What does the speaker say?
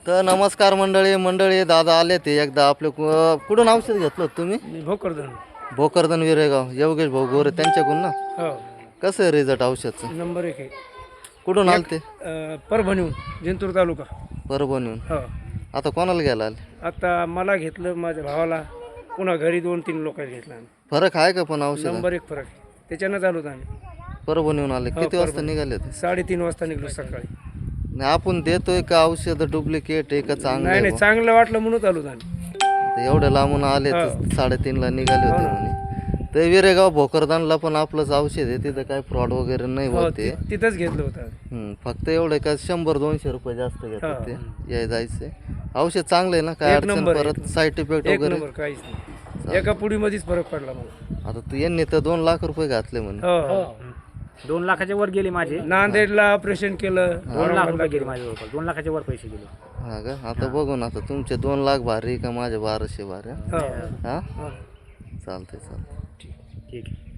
तर नमस्कार मंडळी दादा आले ते एकदा आपले कुठून औषध घेतलं होतं तुम्ही? मी भोकरदन. भोकरदन विरेगाव योगेश भाऊ गोरे त्यांच्याकडून ना. हो, कसं आहे रिझल्ट औषधचं? नंबर 1 आहे. कुठून आले ते? परभणीहून, जिंतूर तालुका. परभणीहून. हो, आता कोणाला घ्यायला आले? आता मला घेतलं, माझ्या भावाला, पुन्हा घरी 2-3 लोकांना घेतलं आम्ही. फरक आहे का पण औषध? नंबर 1 फरक आहे. त्याच्यानं चालू होतं आम्ही. परभणीहून आले. हो, किती वाजता परभणी. निघाले ते? 3:30 वाजता निघलो सकाळी. नाही, आपण देतोय का औषध डुप्लिकेट आहे का चांगलं नाही आहे नाही, चांगलं वाटलं म्हणून चालू होतं आम्ही. बुवा? एवढ्या लांबून आले तर हो. 3:30ला निघाले हो होते ना. म्हणे. ते विरेगाव भोकरदनला पण आपलंच औषध आहे, तिथं काय फ्रॉड वगैरे नाही हो, होते. तिथंच घेतलं होतं आम्ही. फक्त एवढं का 100-200 रुपये जास्त घेतात हा. ते याय जायचे. औषध चांगलं आहे ना, काय एक अडचण नंबर आहे. परत साईड इफेक्ट एक वगैरे? नंबर, काहीच नाही. एका पुडीमध्येच फरक पडला मला. आता तू यांनी तर 2 लाख रुपये घातले म्हणे. हो हो. 2 लाखाच्या वर गेले माझे. नांदेडला ऑपरेशन केलं. 2 लाख रुपये गेले माझे जवळपास. 2 लाखाच्या वर पैसे गेले. हा का? आता बघू ना, आता तुमचे 2 लाख भारी का माझे 1200 भारी? हो. हा हो. चालते. ठीक आहे.